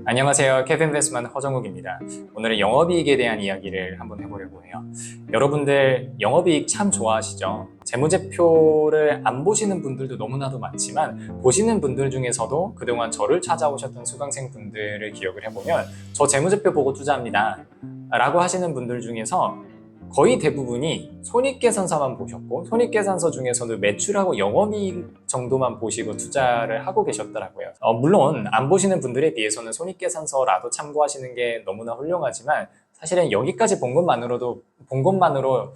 안녕하세요. 캐빈베스만 허정욱입니다. 오늘은 영업이익에 대한 이야기를 한번 해보려고 해요. 여러분들 영업이익 참 좋아하시죠? 재무제표를 안 보시는 분들도 너무나도 많지만 보시는 분들 중에서도 그동안 저를 찾아오셨던 수강생분들을 기억을 해보면 저 재무제표 보고 투자합니다 라고 하시는 분들 중에서 거의 대부분이 손익계산서만 보셨고 손익계산서 중에서도 매출하고 영업이익 정도만 보시고 투자를 하고 계셨더라고요. 물론 안 보시는 분들에 비해서는 손익계산서라도 참고하시는 게 너무나 훌륭하지만 사실은 여기까지 본 것만으로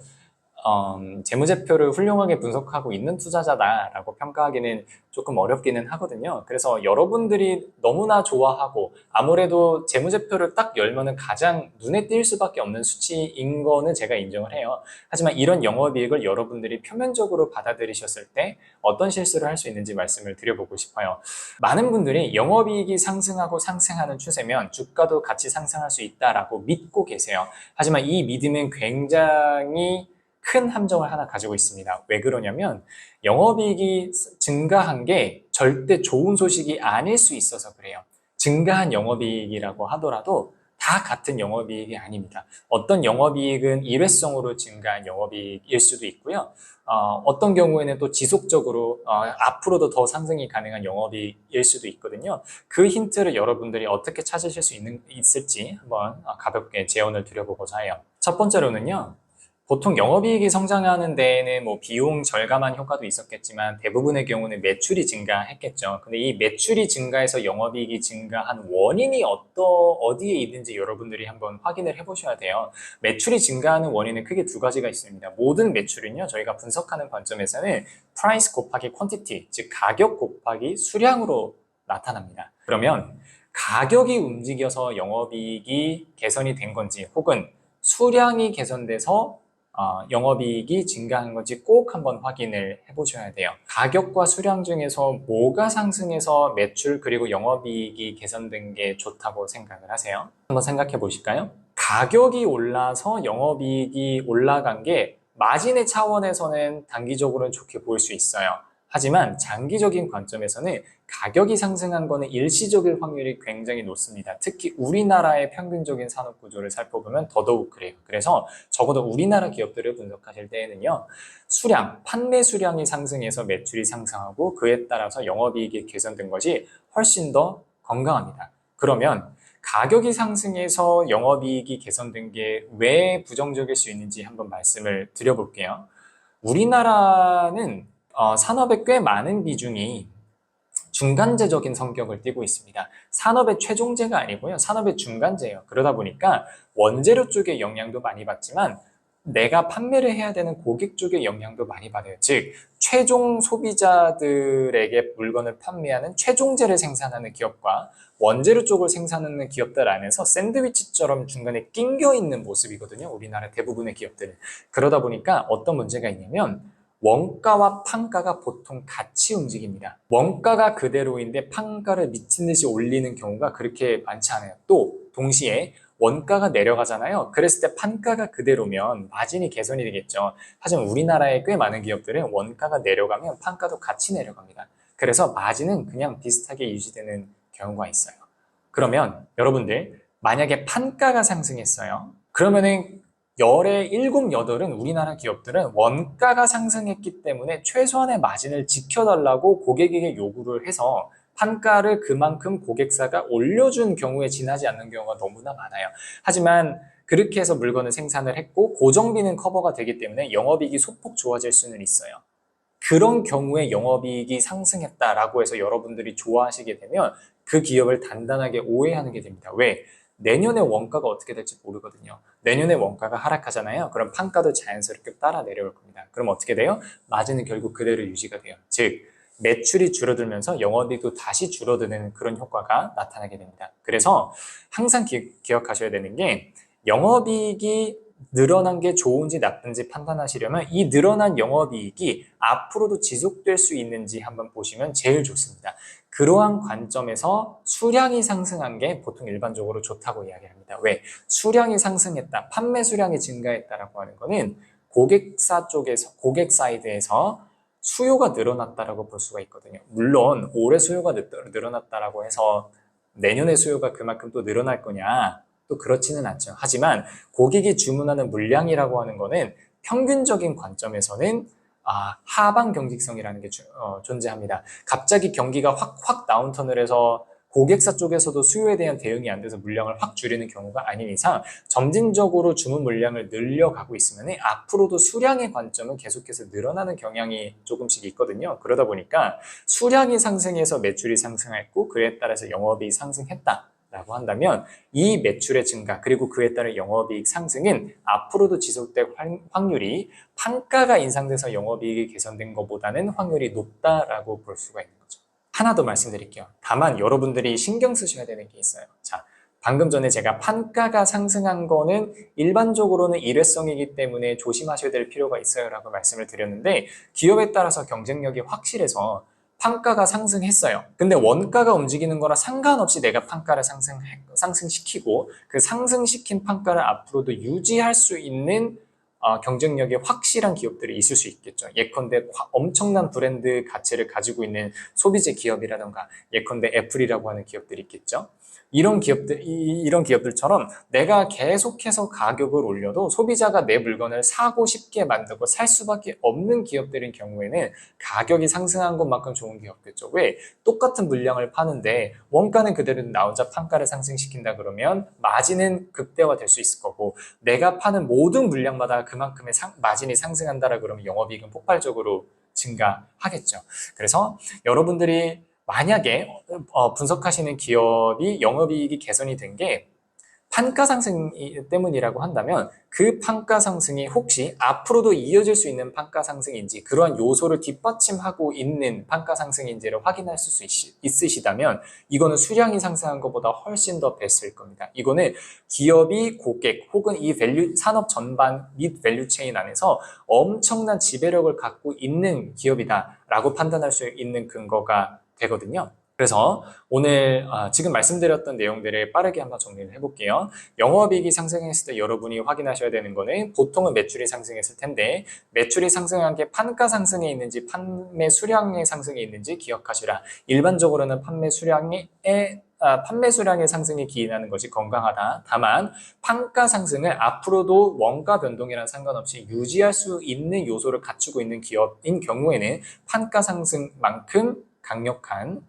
재무제표를 훌륭하게 분석하고 있는 투자자다라고 평가하기는 조금 어렵기는 하거든요. 그래서 여러분들이 너무나 좋아하고 아무래도 재무제표를 딱 열면은 가장 눈에 띌 수밖에 없는 수치인 거는 제가 인정을 해요. 하지만 이런 영업이익을 여러분들이 표면적으로 받아들이셨을 때 어떤 실수를 할 수 있는지 말씀을 드려보고 싶어요. 많은 분들이 영업이익이 상승하고 상승하는 추세면 주가도 같이 상승할 수 있다라고 믿고 계세요. 하지만 이 믿음은 굉장히 큰 함정을 하나 가지고 있습니다. 왜 그러냐면 영업이익이 증가한 게 절대 좋은 소식이 아닐 수 있어서 그래요. 증가한 영업이익이라고 하더라도 다 같은 영업이익이 아닙니다. 어떤 영업이익은 일회성으로 증가한 영업이익일 수도 있고요. 어떤 경우에는 또 지속적으로 앞으로도 더 상승이 가능한 영업이익일 수도 있거든요. 그 힌트를 여러분들이 어떻게 찾으실 수 있을지 한번 가볍게 제언을 드려보고자 해요. 첫 번째로는요. 보통 영업이익이 성장하는 데에는 뭐 비용 절감한 효과도 있었겠지만 대부분의 경우는 매출이 증가했겠죠. 근데 이 매출이 증가해서 영업이익이 증가한 원인이 어디에 있는지 여러분들이 한번 확인을 해보셔야 돼요. 매출이 증가하는 원인은 크게 두 가지가 있습니다. 모든 매출은요, 저희가 분석하는 관점에서는 price 곱하기 quantity, 즉 가격 곱하기 수량으로 나타납니다. 그러면 가격이 움직여서 영업이익이 개선이 된 건지 혹은 수량이 개선돼서 영업이익이 증가한 건지 꼭 한번 확인을 해보셔야 돼요. 가격과 수량 중에서 뭐가 상승해서 매출 그리고 영업이익이 개선된 게 좋다고 생각을 하세요? 한번 생각해 보실까요? 가격이 올라서 영업이익이 올라간 게 마진의 차원에서는 단기적으로는 좋게 보일 수 있어요. 하지만 장기적인 관점에서는 가격이 상승한 거는 일시적일 확률이 굉장히 높습니다. 특히 우리나라의 평균적인 산업 구조를 살펴보면 더더욱 그래요. 그래서 적어도 우리나라 기업들을 분석하실 때에는요. 수량, 판매 수량이 상승해서 매출이 상승하고 그에 따라서 영업이익이 개선된 것이 훨씬 더 건강합니다. 그러면 가격이 상승해서 영업이익이 개선된 게 왜 부정적일 수 있는지 한번 말씀을 드려볼게요. 우리나라는 산업의 꽤 많은 비중이 중간재적인 성격을 띠고 있습니다. 산업의 최종재가 아니고요. 산업의 중간재예요. 그러다 보니까 원재료 쪽의 영향도 많이 받지만 내가 판매를 해야 되는 고객 쪽의 영향도 많이 받아요. 즉, 최종 소비자들에게 물건을 판매하는 최종재를 생산하는 기업과 원재료 쪽을 생산하는 기업들 안에서 샌드위치처럼 중간에 낑겨 있는 모습이거든요. 우리나라 대부분의 기업들은. 그러다 보니까 어떤 문제가 있냐면 원가와 판가가 보통 같이 움직입니다. 원가가 그대로인데 판가를 미친 듯이 올리는 경우가 그렇게 많지 않아요. 또 동시에 원가가 내려가잖아요. 그랬을 때 판가가 그대로면 마진이 개선이 되겠죠. 하지만 우리나라의 꽤 많은 기업들은 원가가 내려가면 판가도 같이 내려갑니다. 그래서 마진은 그냥 비슷하게 유지되는 경우가 있어요. 그러면 여러분들 만약에 판가가 상승했어요. 그러면은 열의 7, 8은 우리나라 기업들은 원가가 상승했기 때문에 최소한의 마진을 지켜달라고 고객에게 요구를 해서 판가를 그만큼 고객사가 올려준 경우에 지나지 않는 경우가 너무나 많아요. 하지만 그렇게 해서 물건을 생산을 했고 고정비는 커버가 되기 때문에 영업이익이 소폭 좋아질 수는 있어요. 그런 경우에 영업이익이 상승했다라고 해서 여러분들이 좋아하시게 되면 그 기업을 단단하게 오해하는 게 됩니다. 왜? 내년에 원가가 어떻게 될지 모르거든요. 내년에 원가가 하락하잖아요. 그럼 판가도 자연스럽게 따라 내려올 겁니다. 그럼 어떻게 돼요? 마진은 결국 그대로 유지가 돼요. 즉, 매출이 줄어들면서 영업이익도 다시 줄어드는 그런 효과가 나타나게 됩니다. 그래서 항상 기억하셔야 되는 게 영업이익이 늘어난 게 좋은지 나쁜지 판단하시려면 이 늘어난 영업이익이 앞으로도 지속될 수 있는지 한번 보시면 제일 좋습니다. 그러한 관점에서 수량이 상승한 게 보통 일반적으로 좋다고 이야기합니다. 왜? 수량이 상승했다, 판매 수량이 증가했다라고 하는 거는 고객사 쪽에서, 고객 사이드에서 수요가 늘어났다라고 볼 수가 있거든요. 물론 올해 수요가 늘어났다라고 해서 내년에 수요가 그만큼 또 늘어날 거냐? 또 그렇지는 않죠. 하지만 고객이 주문하는 물량이라고 하는 거는 평균적인 관점에서는 하방 경직성이라는 게 존재합니다. 갑자기 경기가 확 다운턴을 해서 고객사 쪽에서도 수요에 대한 대응이 안 돼서 물량을 확 줄이는 경우가 아닌 이상 점진적으로 주문 물량을 늘려가고 있으면 앞으로도 수량의 관점은 계속해서 늘어나는 경향이 조금씩 있거든요. 그러다 보니까 수량이 상승해서 매출이 상승했고 그에 따라서 영업이익이 상승했다 라고 한다면 이 매출의 증가 그리고 그에 따른 영업이익 상승은 앞으로도 지속될 확률이 판가가 인상돼서 영업이익이 개선된 것보다는 확률이 높다라고 볼 수가 있는 거죠. 하나 더 말씀드릴게요. 다만 여러분들이 신경 쓰셔야 되는 게 있어요. 자, 방금 전에 제가 판가가 상승한 거는 일반적으로는 일회성이기 때문에 조심하셔야 될 필요가 있어요 라고 말씀을 드렸는데 기업에 따라서 경쟁력이 확실해서 판가가 상승했어요. 근데 원가가 움직이는 거랑 상관없이 내가 판가를 상승시키고 그 상승시킨 판가를 앞으로도 유지할 수 있는 경쟁력이 확실한 기업들이 있을 수 있겠죠. 예컨대 엄청난 브랜드 가치를 가지고 있는 소비재 기업이라던가 예컨대 애플이라고 하는 기업들이 있겠죠. 이런 기업들처럼 내가 계속해서 가격을 올려도 소비자가 내 물건을 사고 싶게 만들고 살 수밖에 없는 기업들인 경우에는 가격이 상승한 것만큼 좋은 게 없겠죠. 왜? 똑같은 물량을 파는데 원가는 그대로 나 혼자 판가를 상승시킨다 그러면 마진은 극대화될 수 있을 거고 내가 파는 모든 물량마다 그만큼의 마진이 상승한다라 그러면 영업이익은 폭발적으로 증가하겠죠. 그래서 여러분들이 만약에 분석하시는 기업이 영업이익이 개선이 된 게 판가 상승 때문이라고 한다면 그 판가 상승이 혹시 앞으로도 이어질 수 있는 판가 상승인지 그러한 요소를 뒷받침하고 있는 판가 상승인지를 확인할 수 있으시다면 이거는 수량이 상승한 것보다 훨씬 더 베스트일 겁니다. 이거는 기업이 고객 혹은 이 산업 전반 및 밸류체인 안에서 엄청난 지배력을 갖고 있는 기업이다라고 판단할 수 있는 근거가 되거든요. 그래서 오늘 지금 말씀드렸던 내용들을 빠르게 한번 정리를 해볼게요. 영업이익이 상승했을 때 여러분이 확인하셔야 되는 거는 보통은 매출이 상승했을 텐데 매출이 상승한 게 판가 상승에 있는지 판매 수량의 상승에 있는지 기억하시라. 일반적으로는 판매 수량의 상승이 기인하는 것이 건강하다. 다만 판가 상승을 앞으로도 원가 변동이랑 상관없이 유지할 수 있는 요소를 갖추고 있는 기업인 경우에는 판가 상승만큼 강력한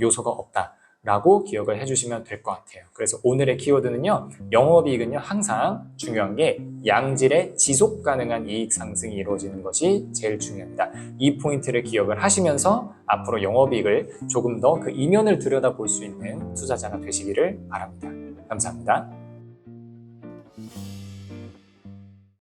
요소가 없다라고 기억을 해주시면 될 것 같아요. 그래서 오늘의 키워드는요. 영업이익은요. 항상 중요한 게 양질의 지속 가능한 이익 상승이 이루어지는 것이 제일 중요합니다. 이 포인트를 기억을 하시면서 앞으로 영업이익을 조금 더 그 이면을 들여다볼 수 있는 투자자가 되시기를 바랍니다. 감사합니다.